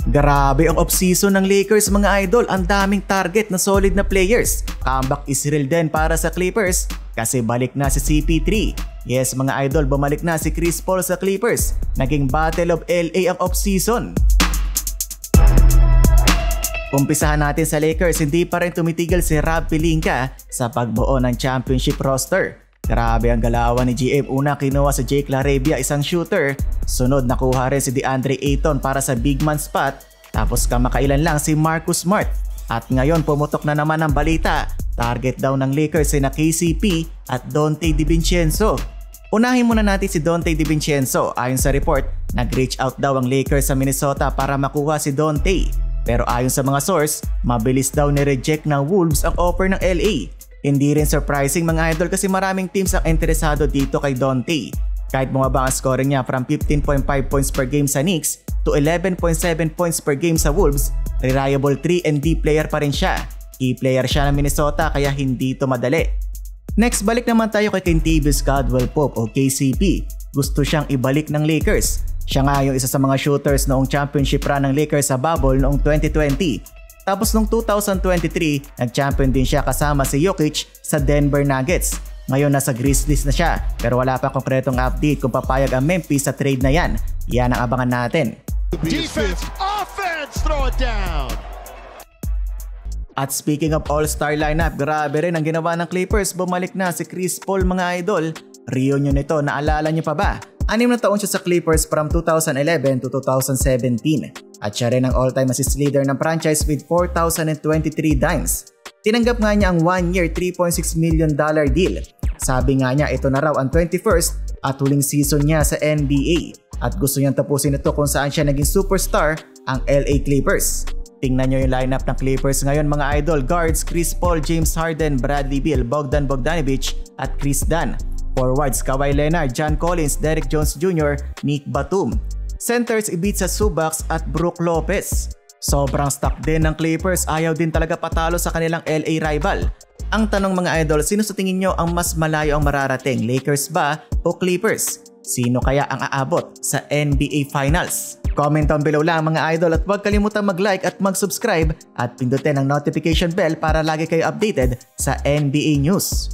Grabe ang off-season ng Lakers mga idol, ang daming target na solid na players. Comeback is real din para sa Clippers kasi balik na si CP3. Yes mga idol, bumalik na si Chris Paul sa Clippers. Naging Battle of LA ang off-season. Umpisahan natin sa Lakers, hindi pa rin tumitigil si Rob Pelinka sa pagbuo ng championship roster. Grabe ang galawan ni GM. Una kinuha si Jake LaRavia, isang shooter. Sunod nakuha rin si DeAndre Ayton para sa big man spot. Tapos kamakailan lang si Marcus Smart. At ngayon pumutok na naman ang balita. Target daw ng Lakers ay na KCP at Donte DiVincenzo. Unahin muna natin si Donte DiVincenzo. Ayon sa report, nag-reach out daw ang Lakers sa Minnesota para makuha si Donte. Pero ayon sa mga source, mabilis daw ni-reject ng Wolves ang offer ng LA. Hindi rin surprising mga idol kasi maraming teams ang interesado dito kay Donte. Kahit bumaba ang scoring niya from 15.5 points per game sa Knicks to 11.7 points per game sa Wolves, reliable 3 and D player pa rin siya. Key player siya ng Minnesota kaya hindi ito madali. Next, balik naman tayo kay Kentavious Caldwell-Pope o KCP. Gusto siyang ibalik ng Lakers. Siya nga yung isa sa mga shooters noong championship run ng Lakers sa bubble noong 2020. Tapos noong 2023, nag-champion din siya kasama si Jokic sa Denver Nuggets. Ngayon nasa Grizzlies na siya pero wala pa konkretong update kung papayag ang Memphis sa trade na yan. Yan ang abangan natin. Defense, offense, throw it down. At speaking of all-star lineup, grabe rin ang ginawa ng Clippers. Bumalik na si Chris Paul mga idol. Reunion nito, naalala niyo pa ba? 6 na taon siya sa Clippers from 2011 to 2017. At siya rin ang all-time assist leader ng franchise with 4,023 dimes. Tinanggap nga niya ang 1-year $3.6 million deal. Sabi nga niya ito na raw ang 21st at huling season niya sa NBA. At gusto niyang tapusin ito kung saan siya naging superstar, ang LA Clippers. Tingnan niyo yung lineup ng Clippers ngayon mga idol. Guards, Chris Paul, James Harden, Bradley Beal, Bogdan Bogdanovic at Chris Dunn. Forwards, Kawhi Leonard, John Collins, Derrick Jones Jr., Nick Batum. Centers, Ivica Zubac at Brook Lopez. Sobrang stock din ng Clippers, ayaw din talaga patalo sa kanilang LA rival. Ang tanong mga idol, sino sa tingin nyo ang mas malayo ang mararating? Lakers ba o Clippers? Sino kaya ang aabot sa NBA Finals? Comment down below lang mga idol at huwag kalimutan mag-like at mag-subscribe at pindutin ang notification bell para lagi kayo updated sa NBA news.